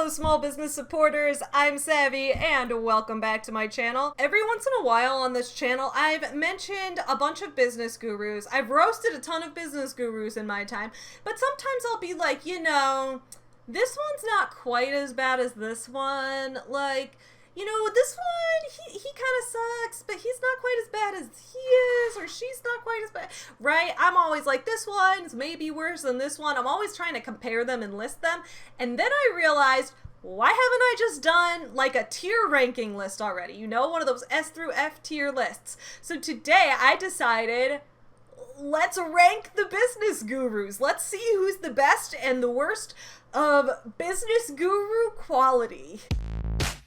Hello small business supporters, I'm Savvy and welcome back to my channel. Every once in a while on this channel I've mentioned a bunch of business gurus. I've roasted a ton of business gurus in my time, but sometimes I'll be like, you know, this one's not quite as bad as this one. Like, you know, this one, he kind of sucks, but he's not quite as bad as he is, or she's not quite as bad, right? I'm always like, this one's maybe worse than this one. I'm always trying to compare them and list them. And then I realized, why haven't I just done like a tier ranking list already? You know, one of those S through F tier lists. So today I decided, let's rank the business gurus. Let's see who's the best and the worst of business guru quality.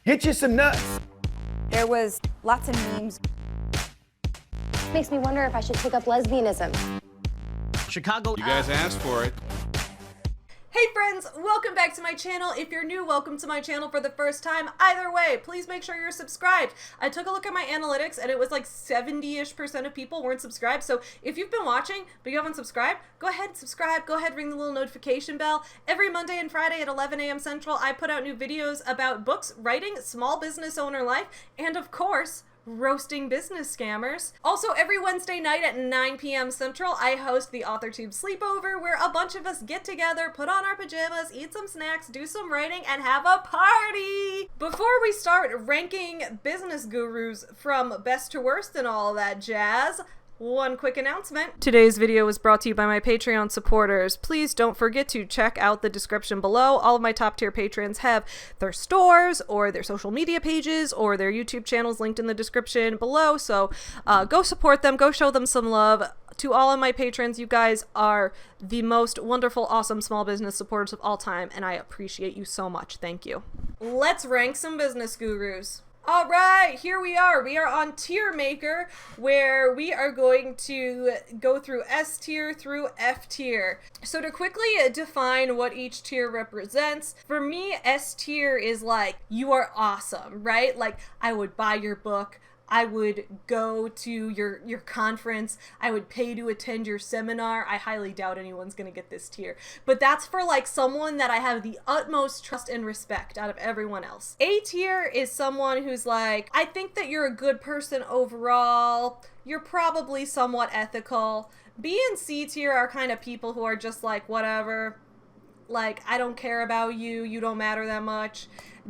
Get you some nuts. There was lots of memes. Makes me wonder if I should take up lesbianism. Chicago. You guys asked for it. Hey friends, welcome back to my channel. If you're new, welcome to my channel for the first time. Either way, please make sure you're subscribed. I took a look at my analytics and it was like 70-ish% of people weren't subscribed. So if you've been watching but you haven't subscribed, go ahead and subscribe. Go ahead, ring the little notification bell. Every Monday and Friday at 11 a.m. Central, I put out new videos about books, writing, small business owner life, and of course, roasting business scammers. Also, every Wednesday night at 9 p.m. Central, I host the AuthorTube Sleepover, where a bunch of us get together, put on our pajamas, eat some snacks, do some writing, and have a party! Before we start ranking business gurus from best to worst and all that jazz, one quick announcement. Today's video was brought to you by my Patreon supporters. Please don't forget to check out the description below. All of my top tier patrons have their stores or their social media pages or their YouTube channels linked in the description below. So go support them, go show them some love. To all of my patrons, you guys are the most wonderful, awesome small business supporters of all time, and I appreciate you so much. Thank you. Let's rank some business gurus. All right, here we are. We are on Tier Maker, where we are going to go through S tier through F tier. So to quickly define what each tier represents, for me, S tier is like, you are awesome, right? Like, I would buy your book. I would go to your conference. I would pay to attend your seminar. I highly doubt anyone's gonna get this tier. But that's for like someone that I have the utmost trust and respect out of everyone else. A tier is someone who's like, I think that you're a good person overall. You're probably somewhat ethical. B and C tier are kind of people who are just like, whatever. Like, I don't care about you. You don't matter that much.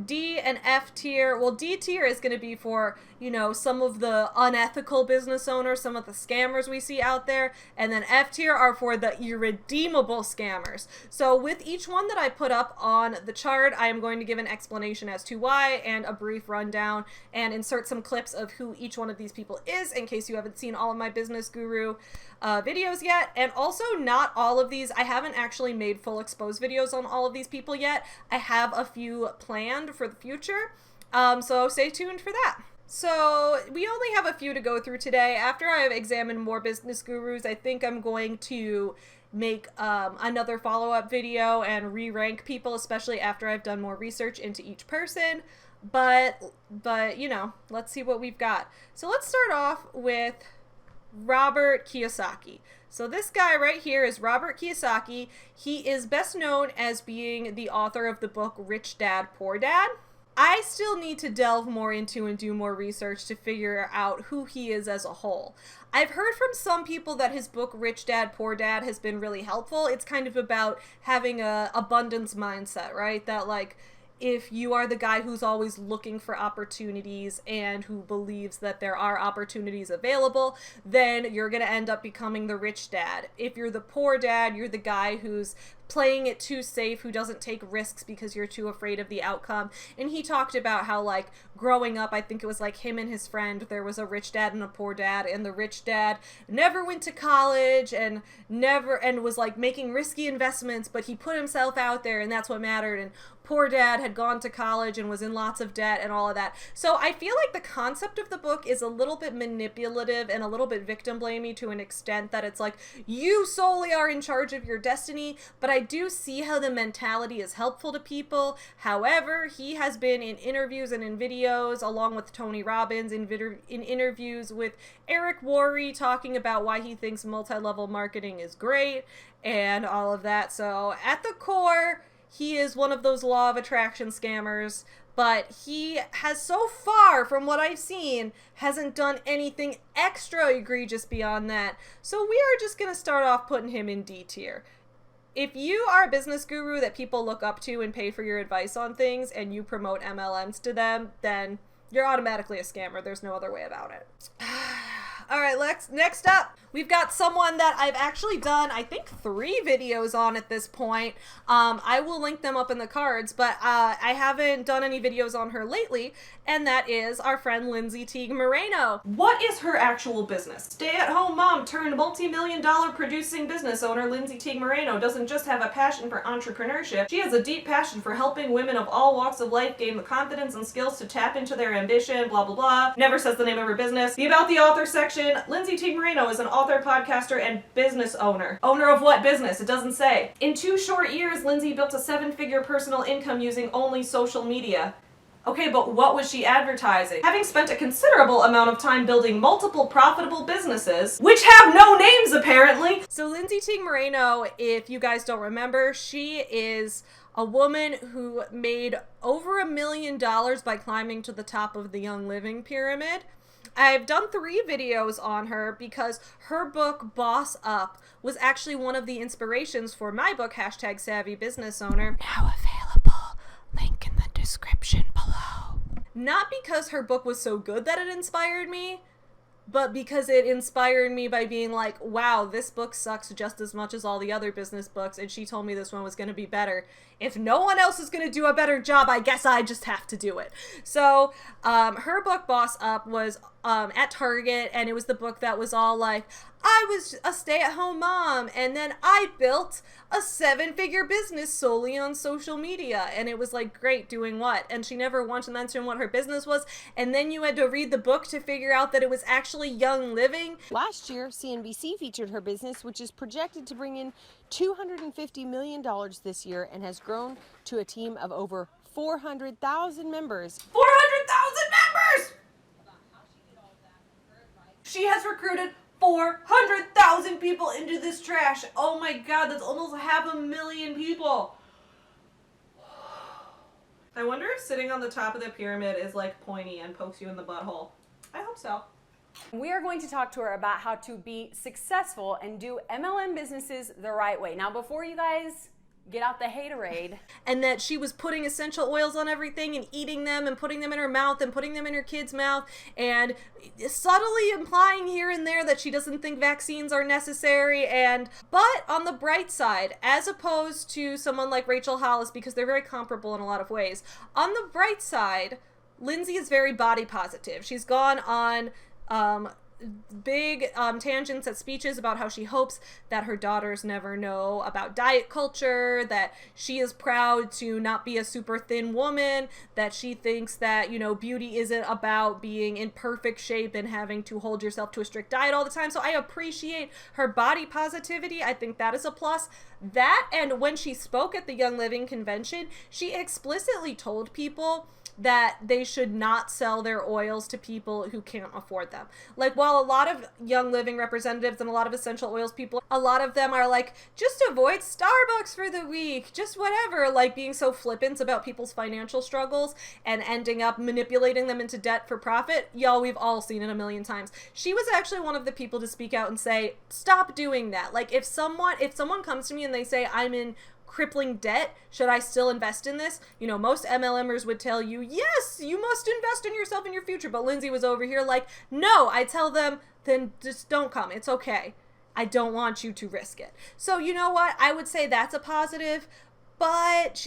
D and F tier, well, D tier is going to be for, you know, some of the unethical business owners, some of the scammers we see out there, and then F tier are for the irredeemable scammers. So with each one that I put up on the chart, I am going to give an explanation as to why and a brief rundown and insert some clips of who each one of these people is in case you haven't seen all of my business guru videos yet. And also, not all of these, I haven't actually made full exposed videos on all of these people yet. I have a few planned for the future, so stay tuned for that. So we only have a few to go through today. After I have examined more business gurus, I think I'm going to make another follow-up video and re-rank people, especially after I've done more research into each person. But you know, let's see what we've got. So let's start off with Robert Kiyosaki. So this guy right here is Robert Kiyosaki. He is best known as being the author of the book Rich Dad, Poor Dad. I still need to delve more into and do more research to figure out who he is as a whole. I've heard from some people that his book Rich Dad, Poor Dad has been really helpful. It's kind of about having a abundance mindset, right? That like, if you are the guy who's always looking for opportunities and who believes that there are opportunities available, then you're going to end up becoming the rich dad. If you're the poor dad, you're the guy who's playing it too safe, who doesn't take risks because you're too afraid of the outcome. And he talked about how, like, growing up, I think it was like him and his friend, there was a rich dad and a poor dad, and the rich dad never went to college and was like making risky investments, but he put himself out there and that's what mattered. And poor dad had gone to college and was in lots of debt and all of that. So I feel like the concept of the book is a little bit manipulative and a little bit victim blamey to an extent that it's like, you solely are in charge of your destiny, but I do see how the mentality is helpful to people. However, he has been in interviews and in videos along with Tony Robbins, in interviews with Eric Worre, talking about why he thinks multi-level marketing is great and all of that. So at the core, he is one of those law of attraction scammers, but he has so far, from what I've seen, hasn't done anything extra egregious beyond that. So we are just going to start off putting him in D tier. If you are a business guru that people look up to and pay for your advice on things and you promote MLMs to them, then you're automatically a scammer. There's no other way about it. All right, next up, we've got someone that I've actually done, I think, 3 videos on at this point. I will link them up in the cards, but I haven't done any videos on her lately, and that is our friend Lindsay T Moreno. What is her actual business? Stay-at-home mom turned multi-million-dollar producing business owner Lindsay T Moreno doesn't just have a passion for entrepreneurship, she has a deep passion for helping women of all walks of life gain the confidence and skills to tap into their ambition, blah, blah, blah. Never says the name of her business. The About the Author section, Lindsay T Moreno is an author, podcaster, and business owner. Owner of what business? It doesn't say. In 2 short years, Lindsay built a 7-figure personal income using only social media. Okay, but what was she advertising? Having spent a considerable amount of time building multiple profitable businesses, which have no names apparently. So Lindsay T Moreno, if you guys don't remember, she is a woman who made over $1 million by climbing to the top of the Young Living pyramid. I've done 3 videos on her because her book, Boss Up, was actually one of the inspirations for my book, #Savvy Business Owner. Now available. Link in the description below. Not because her book was so good that it inspired me, but because it inspired me by being like, wow, this book sucks just as much as all the other business books, and she told me this one was going to be better. If no one else is going to do a better job, I guess I just have to do it. So her book, Boss Up, was at Target, and it was the book that was all like, I was a stay-at-home mom, and then I built a 7-figure business solely on social media, and it was like, great, doing what? And she never once mentioned what her business was, and then you had to read the book to figure out that it was actually Young Living. Last year, CNBC featured her business, which is projected to bring in $250 million this year and has grown to a team of over 400,000 members. 400,000 members! She has recruited 400,000 people into this trash. Oh my god, that's almost 500,000 people. I wonder if sitting on the top of the pyramid is like pointy and pokes you in the butthole. I hope so. We are going to talk to her about how to be successful and do MLM businesses the right way. Now, before you guys get out the haterade. And that she was putting essential oils on everything and eating them and putting them in her mouth and putting them in her kid's mouth and subtly implying here and there that she doesn't think vaccines are necessary. But on the bright side, as opposed to someone like Rachel Hollis, because they're very comparable in a lot of ways, on the bright side, Lindsay is very body positive. She's gone on big tangents at speeches about how she hopes that her daughters never know about diet culture, that she is proud to not be a super thin woman, that she thinks that, you know, beauty isn't about being in perfect shape and having to hold yourself to a strict diet all the time. So I appreciate her body positivity. I think that is a plus. That, and when she spoke at the Young Living convention, she explicitly told people that they should not sell their oils to people who can't afford them. Like, while a lot of Young Living representatives and a lot of essential oils people, a lot of them are like, just avoid Starbucks for the week, just whatever, like being so flippant about people's financial struggles and ending up manipulating them into debt for profit. Y'all, we've all seen it a million times. She was actually one of the people to speak out and say, stop doing that. Like, if someone comes to me and they say, I'm in crippling debt, should I still invest in this? You know, most MLMers would tell you, yes, you must invest in yourself and your future. But Lindsay was over here like, no. I tell them, then just don't come. It's okay. I don't want you to risk it. So you know what? I would say that's a positive, but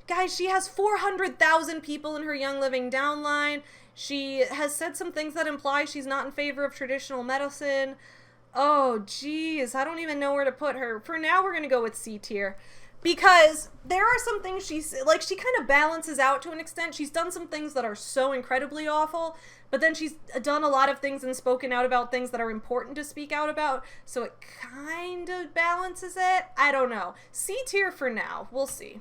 guys, she has 400,000 people in her Young Living downline. She has said some things that imply she's not in favor of traditional medicine. Oh, geez, I don't even know where to put her. For now, we're going to go with C tier. Because there are some things she kind of balances out to an extent. She's done some things that are so incredibly awful, but then she's done a lot of things and spoken out about things that are important to speak out about, so it kind of balances it. I don't know. C tier for now. We'll see.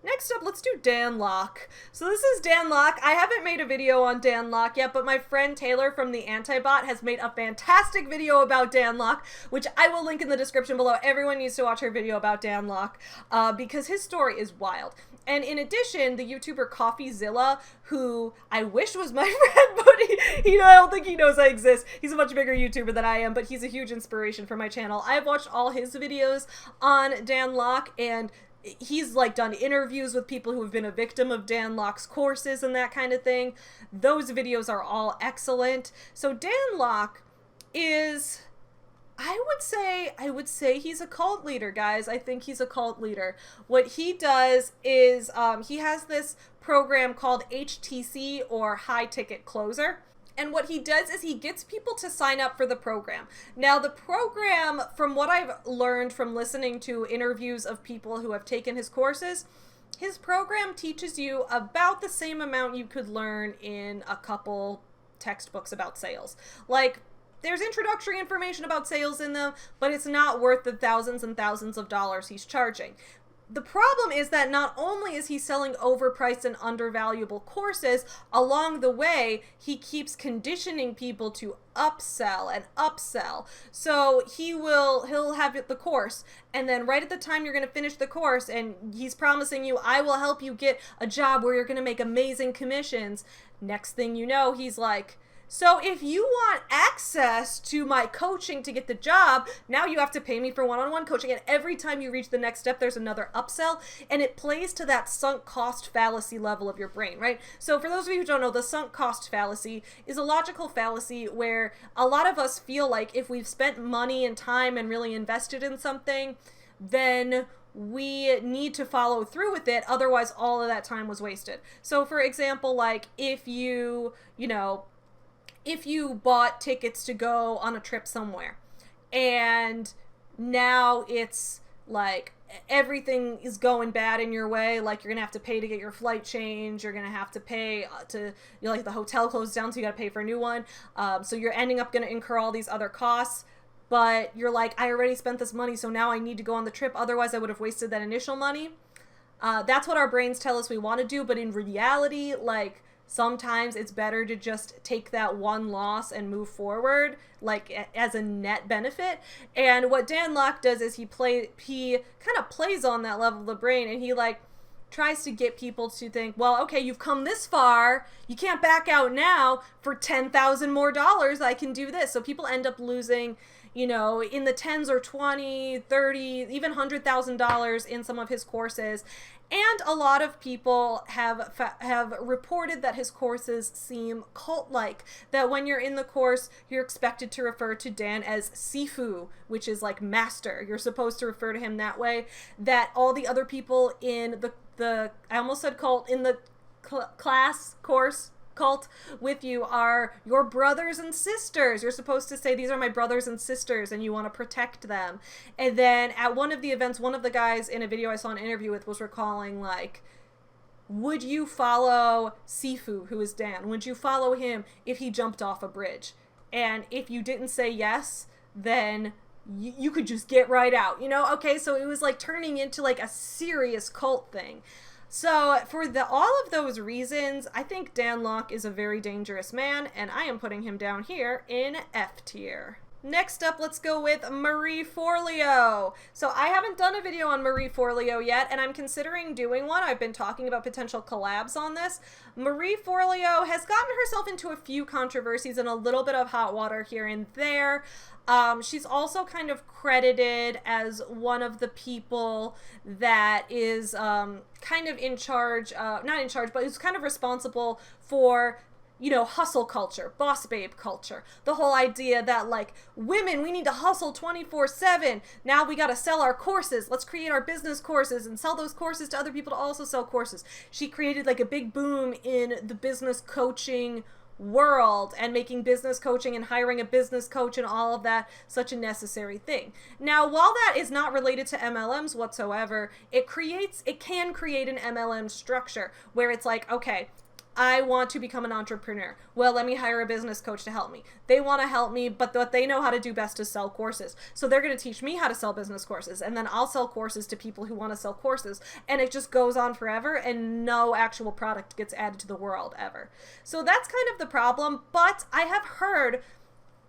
Next up, let's do Dan Lok. So this is Dan Lok. I haven't made a video on Dan Lok yet, but my friend Taylor from the Antibot has made a fantastic video about Dan Lok, which I will link in the description below. Everyone needs to watch her video about Dan Lok because his story is wild. And in addition, the YouTuber CoffeeZilla, who I wish was my friend, but I don't think he knows I exist. He's a much bigger YouTuber than I am, but he's a huge inspiration for my channel. I've watched all his videos on Dan Lok, and he's like done interviews with people who have been a victim of Dan Lok's courses and that kind of thing. Those videos are all excellent. So Dan Lok is, I would say he's a cult leader, guys. I think he's a cult leader. What he does is he has this program called HTC, or High Ticket Closer. And what he does is he gets people to sign up for the program. Now, the program, from what I've learned from listening to interviews of people who have taken his courses, his program teaches you about the same amount you could learn in a couple textbooks about sales. Like, there's introductory information about sales in them, but it's not worth the thousands and thousands of dollars he's charging. The problem is that not only is he selling overpriced and undervaluable courses, along the way, he keeps conditioning people to upsell and upsell. So he'll have the course, and then right at the time you're going to finish the course, and he's promising you, I will help you get a job where you're going to make amazing commissions. Next thing you know, he's like, so if you want access to my coaching to get the job, now you have to pay me for one-on-one coaching. And every time you reach the next step, there's another upsell. And it plays to that sunk cost fallacy level of your brain, right? So for those of you who don't know, the sunk cost fallacy is a logical fallacy where a lot of us feel like if we've spent money and time and really invested in something, then we need to follow through with it. Otherwise, all of that time was wasted. So for example, like if you bought tickets to go on a trip somewhere and now it's like everything is going bad in your way, like you're gonna have to pay to get your flight changed, you're gonna have to pay to, like the hotel closed down so you gotta pay for a new one, so you're ending up gonna incur all these other costs, but you're like, I already spent this money, so now I need to go on the trip, otherwise I would have wasted that initial money. That's what our brains tell us we want to do, but in reality, like, sometimes it's better to just take that one loss and move forward, like as a net benefit. And what Dan Lok does is he kind of plays on that level of the brain, and he like tries to get people to think, well, okay, you've come this far, you can't back out now. For $10,000 more I can do this. So people end up losing, in the tens or 20, 30, even $100,000 in some of his courses. And a lot of people have reported that his courses seem cult-like, that when you're in the course, you're expected to refer to Dan as Sifu, which is like master. You're supposed to refer to him that way, that all the other people in the I almost said cult, in the course cult with you are your brothers and sisters. You're supposed to say, these are my brothers and sisters, and you want to protect them. And then at one of the events, one of the guys in a video I saw an interview with was recalling, like, would you follow Sifu, who is Dan? Would you follow him if he jumped off a bridge? And if you didn't say yes, then you could just get right out, Okay, so it was like turning into like a serious cult thing. So for all of those reasons, I think Dan Lok is a very dangerous man, and I am putting him down here in F tier. Next up, let's go with Marie Forleo. So I haven't done a video on Marie Forleo yet, and I'm considering doing one. I've been talking about potential collabs on this. Marie Forleo has gotten herself into a few controversies and a little bit of hot water here and there. She's also kind of credited as one of the people that is kind of in charge, not in charge, but is kind of responsible for hustle culture, boss babe culture. The whole idea that like women, we need to hustle 24/7. Now we got to sell our courses. Let's create our business courses and sell those courses to other people to also sell courses. She created like a big boom in the business coaching world and making business coaching and hiring a business coach and all of that such a necessary thing. Now, while that is not related to MLMs whatsoever, it can create an MLM structure where it's like, okay, I want to become an entrepreneur. Well, let me hire a business coach to help me. They want to help me, but what they know how to do best is sell courses. So they're going to teach me how to sell business courses, and then I'll sell courses to people who want to sell courses. And it just goes on forever, and no actual product gets added to the world ever. So that's kind of the problem, but I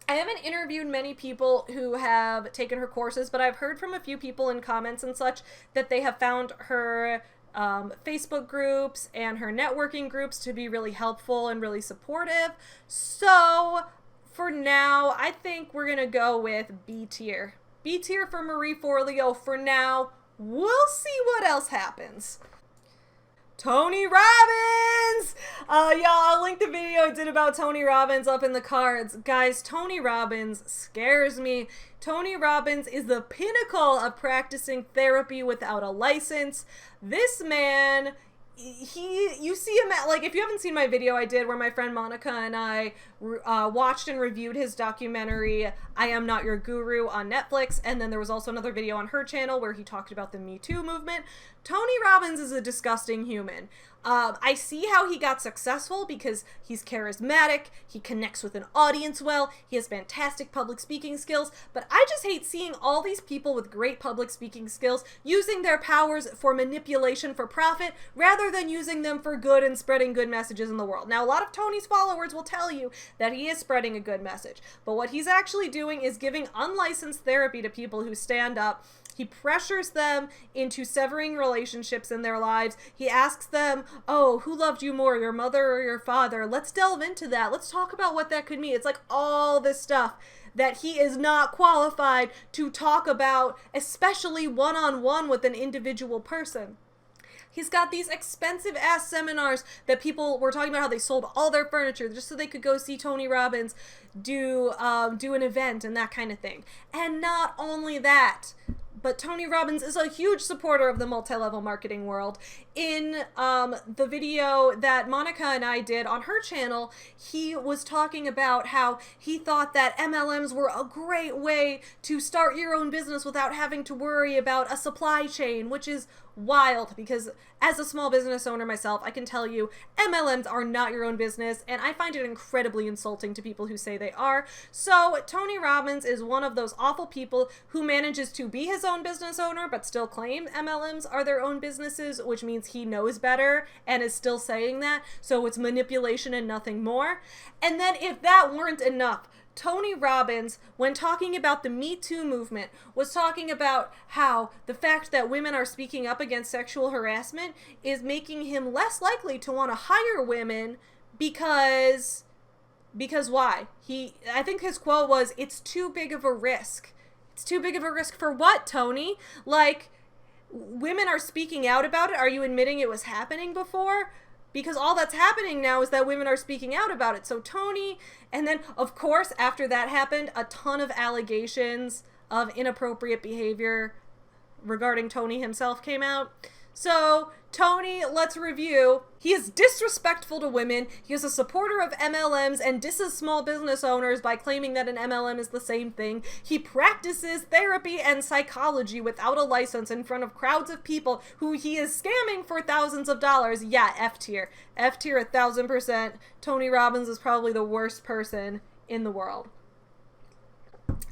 haven't interviewed many people who have taken her courses, but I've heard from a few people in comments and such that they have found her Facebook groups and her networking groups to be really helpful and really supportive. So for now, I think we're gonna go with B tier. B tier for Marie Forleo for now. We'll see what else happens. Tony Robbins! Y'all, I'll link the video I did about Tony Robbins up in the cards. Guys, Tony Robbins scares me. Tony Robbins is the pinnacle of practicing therapy without a license. This man, you see him at, like, if you haven't seen my video I did where my friend Monica and I watched and reviewed his documentary, I Am Not Your Guru, on Netflix, and then there was also another video on her channel where he talked about the Me Too movement. Tony Robbins is a disgusting human. I see how he got successful because he's charismatic, he connects with an audience well, he has fantastic public speaking skills, but I just hate seeing all these people with great public speaking skills using their powers for manipulation for profit rather than using them for good and spreading good messages in the world. Now, a lot of Tony's followers will tell you that he is spreading a good message, but what he's actually doing is giving unlicensed therapy to people who stand up. He pressures them into severing relationships in their lives. He asks them, oh, who loved you more, your mother or your father? Let's delve into that. Let's talk about what that could mean. It's like all this stuff that he is not qualified to talk about, especially one-on-one with an individual person. He's got these expensive ass seminars that people were talking about how they sold all their furniture just so they could go see Tony Robbins do an event and that kind of thing. And not only that, but Tony Robbins is a huge supporter of the multi-level marketing world. In the video that Monica and I did on her channel, he was talking about how he thought that MLMs were a great way to start your own business without having to worry about a supply chain, which is wild because as a small business owner myself, I can tell you MLMs are not your own business, and I find it incredibly insulting to people who say they are. So Tony Robbins is one of those awful people who manages to be his own business owner but still claim MLMs are their own businesses, which means he knows better and is still saying that, so it's manipulation and nothing more. And then if that weren't enough, Tony Robbins, when talking about the Me Too movement, was talking about how the fact that women are speaking up against sexual harassment is making him less likely to want to hire women because why? I think his quote was, it's too big of a risk. It's too big of a risk for what, Tony? Like, women are speaking out about it. Are you admitting it was happening before? Because all that's happening now is that women are speaking out about it. So Tony, and then of course after that happened, a ton of allegations of inappropriate behavior regarding Tony himself came out. So Tony, let's review. He is disrespectful to women. He is a supporter of MLMs and disses small business owners by claiming that an MLM is the same thing. He practices therapy and psychology without a license in front of crowds of people who he is scamming for thousands of dollars. Yeah, F tier. F tier 1000%. Tony Robbins is probably the worst person in the world.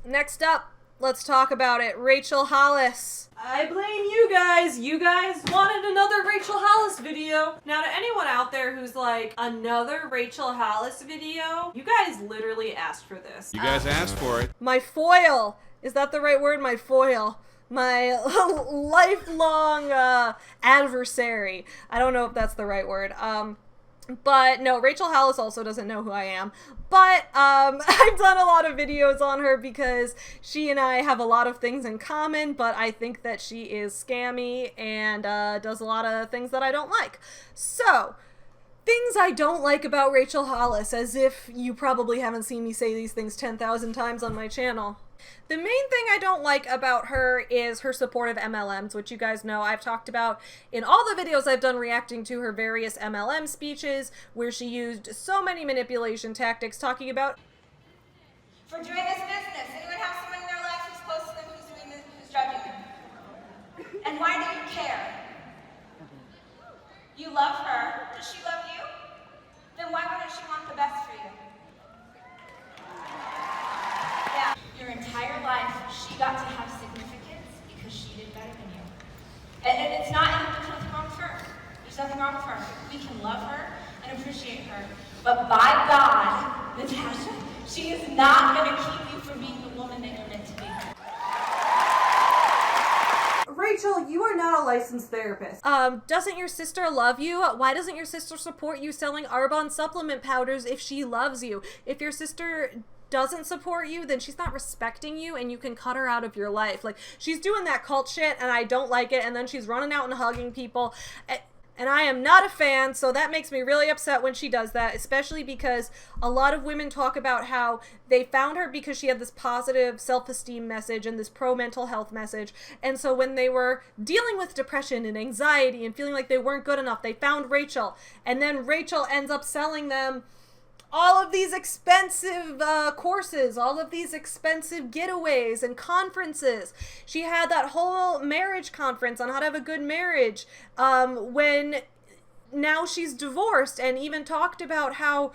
Next up, let's talk about it. Rachel Hollis. I blame you guys. You guys wanted another Rachel Hollis video. Now, to anyone out there who's like, another Rachel Hollis video, you guys literally asked for this. You guys asked for it. My foil. Is that the right word? My foil. My lifelong adversary. I don't know if that's the right word. But no, Rachel Hollis also doesn't know who I am. But I've done a lot of videos on her because she and I have a lot of things in common, but I think that she is scammy and does a lot of things that I don't like. So, things I don't like about Rachel Hollis, as if you probably haven't seen me say these things 10,000 times on my channel. The main thing I don't like about her is her support of MLMs, which you guys know I've talked about in all the videos I've done reacting to her various MLM speeches, where she used so many manipulation tactics talking about For doing this business, anyone have someone in their life who's close to them who's doing this, who's judging them? And why do you care? You love her. Does she love you? then why wouldn't she want the best for you? Yeah. Your entire life, she got to have significance because she did better than you. And it's not, there's nothing wrong with her. There's nothing wrong with her. We can love her and appreciate her. But by God, Natasha, she is not going to keep you from being the woman that you're meant to be. Rachel, you are not a licensed therapist. Doesn't your sister love you? Why doesn't your sister support you selling Arbonne supplement powders if she loves you? If your sister doesn't support you, then she's not respecting you, and you can cut her out of your life. Like, she's doing that cult shit, and I don't like it, and then she's running out and hugging people. And I am not a fan, so that makes me really upset when she does that, especially because a lot of women talk about how they found her because she had this positive self-esteem message and this pro-mental health message. And so when they were dealing with depression and anxiety and feeling like they weren't good enough, they found Rachel. And then Rachel ends up selling them all of these expensive courses, all of these expensive getaways and conferences. She had that whole marriage conference on how to have a good marriage when now she's divorced, and even talked about how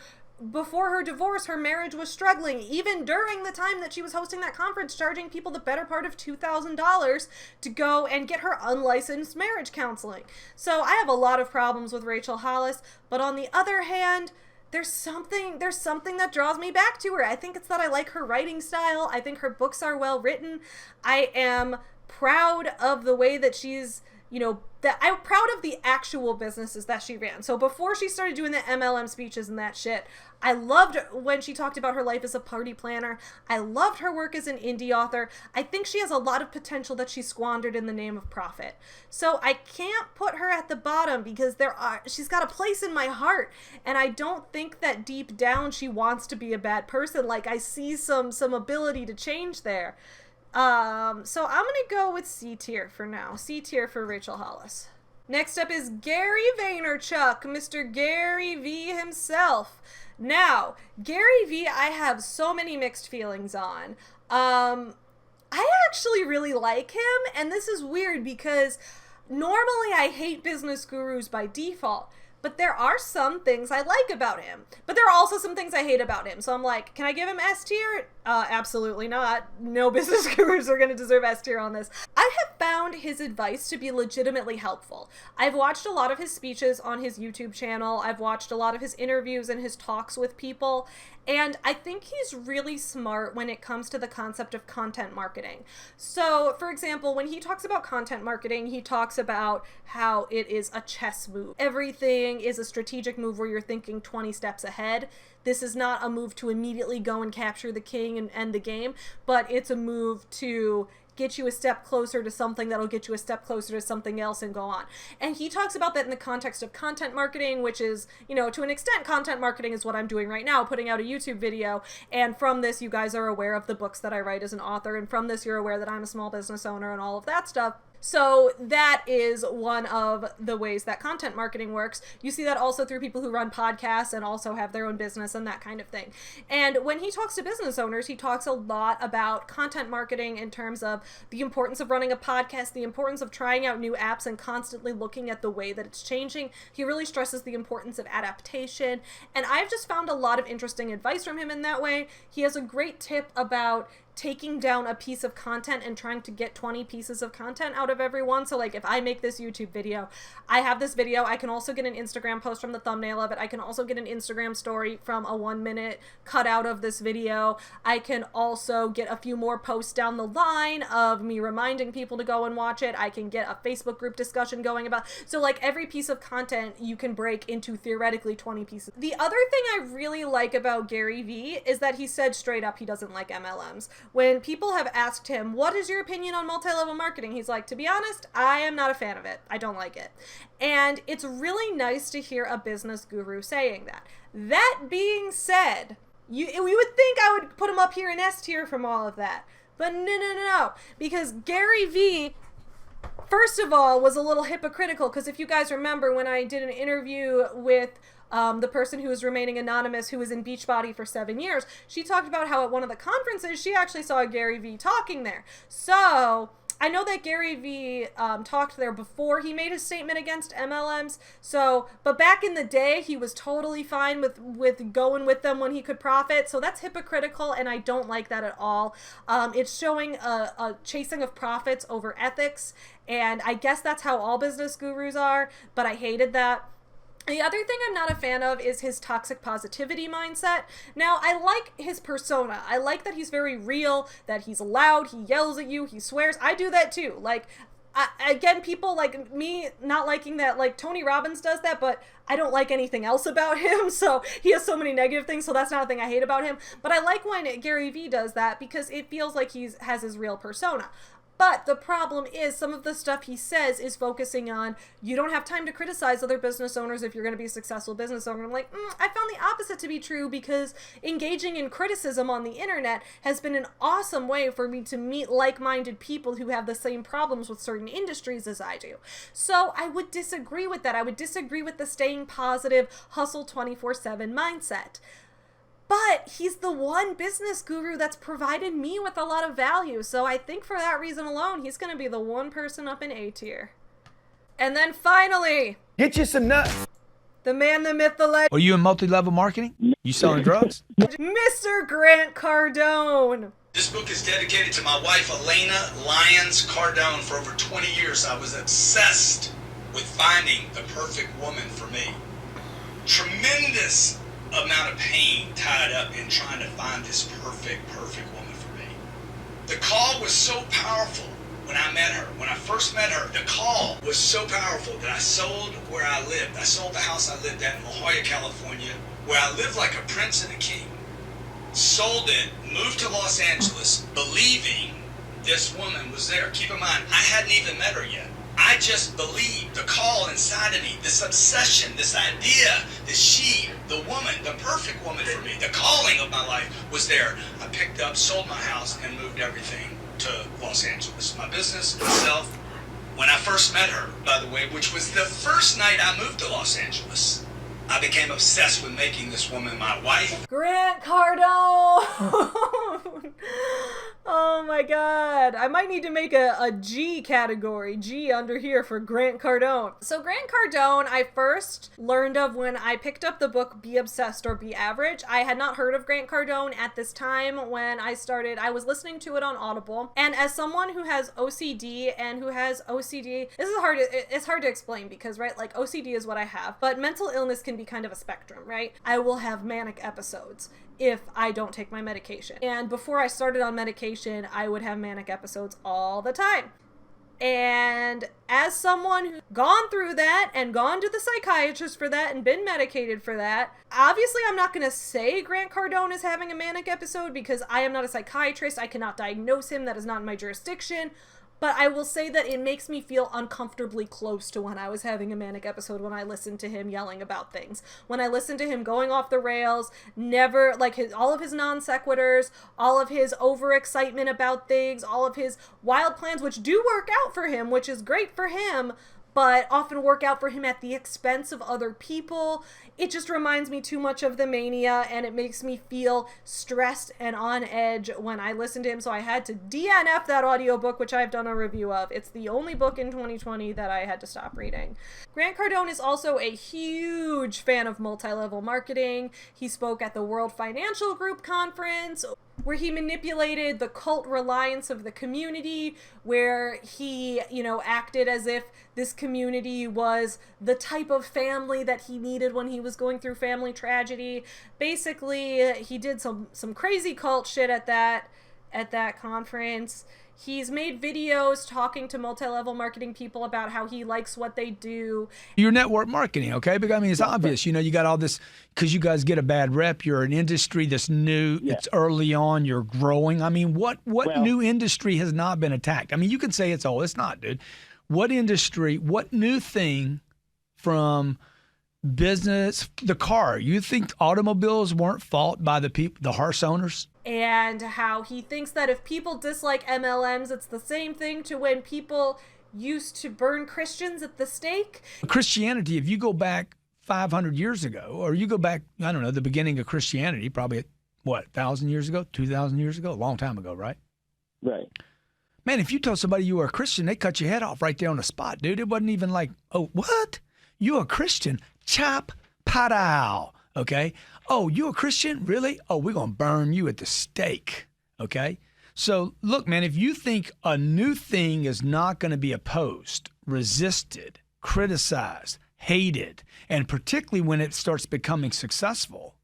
before her divorce, her marriage was struggling, even during the time that she was hosting that conference, charging people the better part of $2,000 to go and get her unlicensed marriage counseling. So I have a lot of problems with Rachel Hollis, but on the other hand, there's something that draws me back to her. I think it's that I like her writing style. I think her books are well written. I am proud of the way that she's, that I'm proud of the actual businesses that she ran. So before she started doing the MLM speeches and that shit, I loved when she talked about her life as a party planner. I loved her work as an indie author. I think she has a lot of potential that she squandered in the name of profit. So I can't put her at the bottom because she's got a place in my heart. And I don't think that deep down she wants to be a bad person. Like, I see some ability to change there. So I'm going to go with C tier for now. C tier for Rachel Hollis. Next up is Gary Vaynerchuk, Mr. Gary V himself. Now, Gary V, I have so many mixed feelings on. I actually really like him, and this is weird because normally I hate business gurus by default. But there are some things I like about him. But there are also some things I hate about him. So I'm like, can I give him S tier? Absolutely not. No business gurus are going to deserve S tier on this. I have found his advice to be legitimately helpful. I've watched a lot of his speeches on his YouTube channel. I've watched a lot of his interviews and his talks with people. And I think he's really smart when it comes to the concept of content marketing. So, for example, when he talks about content marketing, he talks about how it is a chess move. Everything is a strategic move where you're thinking 20 steps ahead. This is not a move to immediately go and capture the king and end the game, but it's a move to get you a step closer to something that'll get you a step closer to something else and go on. And he talks about that in the context of content marketing, which is, to an extent, content marketing is what I'm doing right now, putting out a YouTube video. And from this, you guys are aware of the books that I write as an author. And from this, you're aware that I'm a small business owner and all of that stuff. So that is one of the ways that content marketing works. You see that also through people who run podcasts and also have their own business and that kind of thing. And when he talks to business owners, he talks a lot about content marketing in terms of the importance of running a podcast, the importance of trying out new apps and constantly looking at the way that it's changing. He really stresses the importance of adaptation. And I've just found a lot of interesting advice from him in that way. He has a great tip about taking down a piece of content and trying to get 20 pieces of content out of every one. So like if I make this YouTube video, I have this video, I can also get an Instagram post from the thumbnail of it. I can also get an Instagram story from a 1-minute cutout of this video. I can also get a few more posts down the line of me reminding people to go and watch it. I can get a Facebook group discussion going about. So like every piece of content you can break into theoretically 20 pieces. The other thing I really like about Gary V is that he said straight up he doesn't like MLMs. When people have asked him, what is your opinion on multi-level marketing? He's like, to be honest, I am not a fan of it. I don't like it. And it's really nice to hear a business guru saying that. That being said, we would think I would put him up here in S tier from all of that. But no. Because Gary V, first of all, was a little hypocritical. Because if you guys remember when I did an interview with the person who was remaining anonymous, who was in Beachbody for 7 years, she talked about how at one of the conferences, she actually saw Gary V talking there. So I know that Gary Vee talked there before he made his statement against MLMs. So, but back in the day, he was totally fine with going with them when he could profit. So that's hypocritical, and I don't like that at all. It's showing a chasing of profits over ethics, and I guess that's how all business gurus are, but I hated that. The other thing I'm not a fan of is his toxic positivity mindset. Now, I like his persona. I like that he's very real, that he's loud, he yells at you, he swears. I do that too. Like, again, people like me not liking that, like Tony Robbins does that, but I don't like anything else about him. So he has so many negative things. So that's not a thing I hate about him. But I like when Gary Vee does that because it feels like he has his real persona. But the problem is some of the stuff he says is focusing on, you don't have time to criticize other business owners if you're going to be a successful business owner. I'm like, I found the opposite to be true, because engaging in criticism on the internet has been an awesome way for me to meet like-minded people who have the same problems with certain industries as I do. So I would disagree with that. I would disagree with the staying positive, hustle 24/7 mindset. But he's the one business guru that's provided me with a lot of value. So I think for that reason alone, he's going to be the one person up in A tier. And then finally, Get you some nuts. the man, the myth, the legend. Are you in multi-level marketing? You selling drugs? Mr. Grant Cardone. This book is dedicated to my wife, Ilyana Cardone. For over 20 years, I was obsessed with finding the perfect woman for me. Tremendous amount of pain tied up in trying to find this perfect woman for me. The call was so powerful when I met her. When I first met her, the call was so powerful that I sold where I lived. I sold the house I lived at in La Jolla, California, where I lived like a prince and a king. Sold it, moved to Los Angeles, believing this woman was there. Keep in mind, I hadn't even met her yet. I just believed the call inside of me, this obsession, this idea that she, the woman, the perfect woman for me, the calling of my life was there. I picked up, sold my house, and moved everything to Los Angeles. My business, myself. When I first met her, by the way, which was the first night I moved to Los Angeles, I became obsessed with making this woman my wife. Grant Cardone. Oh my God. I might need to make a G category, G under here for Grant Cardone. So Grant Cardone, I first learned of when I picked up the book Be Obsessed or Be Average. I had not heard of Grant Cardone at this time when I started. I was listening to it on Audible. And as someone who has OCD and who has OCD, this is it's hard to explain because, right, like OCD is what I have, but mental illness can be kind of a spectrum, right? I will have manic episodes if I don't take my medication. And before I started on medication, I would have manic episodes all the time. And as someone who's gone through that and gone to the psychiatrist for that and been medicated for that, obviously I'm not going to say Grant Cardone is having a manic episode because I am not a psychiatrist. I cannot diagnose him. That is not in my jurisdiction. But I will say that it makes me feel uncomfortably close to when I was having a manic episode when I listened to him yelling about things. When I listened to him going off the rails, never, like all of his non sequiturs, all of his overexcitement about things, all of his wild plans, which do work out for him, which is great for him, but often work out for him at the expense of other people. It just reminds me too much of the mania, and it makes me feel stressed and on edge when I listen to him. So I had to DNF that audiobook, which I've done a review of. It's the only book in 2020 that I had to stop reading. Grant Cardone is also a huge fan of multi-level marketing. He spoke at the World Financial Group Conference, where he manipulated the cult reliance of the community, where he, acted as if this community was the type of family that he needed when he was going through family tragedy. Basically, he did some crazy cult shit at that conference. He's made videos talking to multi-level marketing people about how he likes what they do. Your network marketing, okay? Because, it's obvious. You got all this, because you guys get a bad rep. You're an industry that's new. Yeah. It's early on. You're growing. What new industry has not been attacked? You can say it's old. It's not, dude. What industry, what new thing from business, the car, you think automobiles weren't fought by the people, the horse owners? And how he thinks that if people dislike MLMs, it's the same thing to when people used to burn Christians at the stake. Christianity, if you go back 500 years ago, or you go back, the beginning of Christianity, probably 1,000 years ago, 2,000 years ago, a long time ago, right? Right. Man, if you told somebody you were a Christian, they cut your head off right there on the spot, dude. It wasn't even like, oh, what? You a Christian? Chop, pow. Okay? Oh, you a Christian? Really? Oh, we're going to burn you at the stake. Okay? So, look, man, if you think a new thing is not going to be opposed, resisted, criticized, hated, and particularly when it starts becoming successful,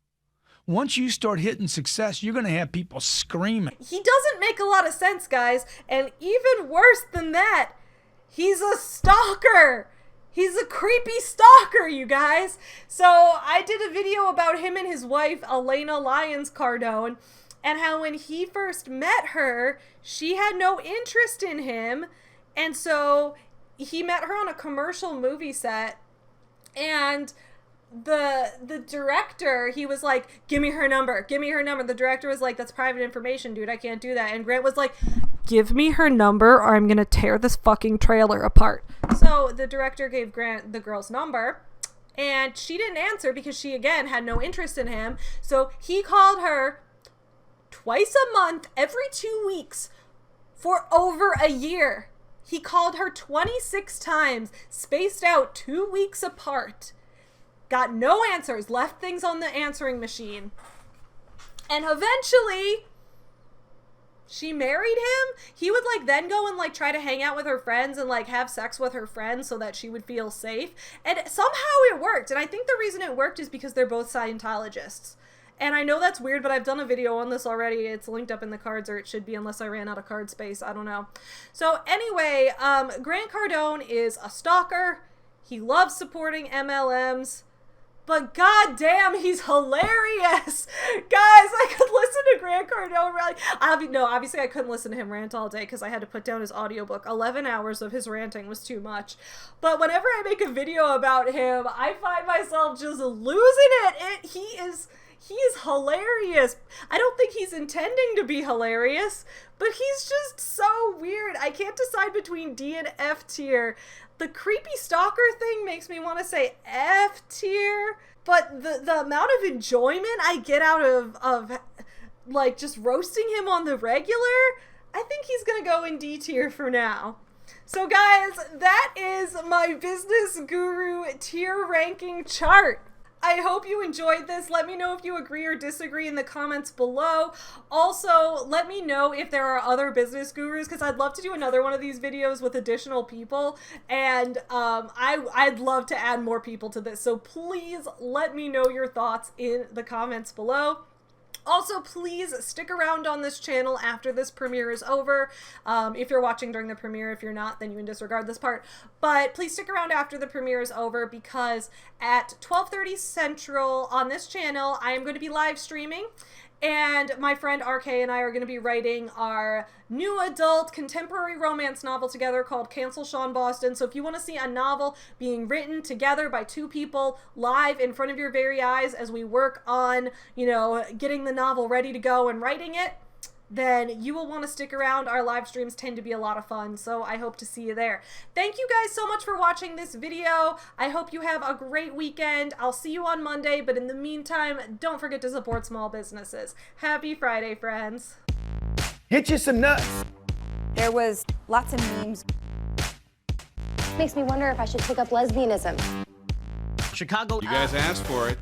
once you start hitting success, you're going to have people screaming. He doesn't make a lot of sense, guys. And even worse than that, he's a stalker. He's a creepy stalker, you guys. So I did a video about him and his wife, Ilyana Cardone, and how when he first met her, she had no interest in him. And so he met her on a commercial movie set, and the director, he was like, give me her number. The director was like, that's private information, dude. I can't do that. And Grant was like, give me her number or I'm gonna tear this fucking trailer apart. So the director gave Grant the girl's number, and she didn't answer because she, again, had no interest in him. So he called her twice a month, every 2 weeks, for over a year. He called her 26 times, spaced out 2 weeks apart. Got no answers, left things on the answering machine. And eventually, she married him. He would like then go and like try to hang out with her friends and like have sex with her friends so that she would feel safe. And somehow it worked. And I think the reason it worked is because they're both Scientologists. And I know that's weird, but I've done a video on this already. It's linked up in the cards, or it should be, unless I ran out of card space. I don't know. So anyway, Grant Cardone is a stalker. He loves supporting MLMs. But goddamn, he's hilarious. Guys, I could listen to Grant Cardone obviously I couldn't listen to him rant all day because I had to put down his audiobook. 11 hours of his ranting was too much. But whenever I make a video about him, I find myself just losing it. He is hilarious. I don't think he's intending to be hilarious, but he's just so weird. I can't decide between D and F tier. The creepy stalker thing makes me want to say F tier, but the amount of enjoyment I get out of like just roasting him on the regular, I think he's gonna go in D tier for now. So guys, that is my business guru tier ranking chart. I hope you enjoyed this. Let me know if you agree or disagree in the comments below. Also, let me know if there are other business gurus, because I'd love to do another one of these videos with additional people, and I'd love to add more people to this. So please let me know your thoughts in the comments below. Also, please stick around on this channel after this premiere is over. If you're watching during the premiere, if you're not, then you can disregard this part. But please stick around after the premiere is over, because at 12:30 Central on this channel, I am going to be live streaming. And my friend RK and I are going to be writing our new adult contemporary romance novel together called Cancel Sean Boston. So if you want to see a novel being written together by two people live in front of your very eyes as we work on, you know, getting the novel ready to go and writing it, then you will want to stick around. Our live streams tend to be a lot of fun, so I hope to see you there. Thank you guys so much for watching this video. I hope you have a great weekend. I'll see you on Monday, but in the meantime, don't forget to support small businesses. Happy Friday, friends. Hit you some nuts. There was lots of memes. Makes me wonder if I should take up lesbianism. Chicago. You guys asked for it.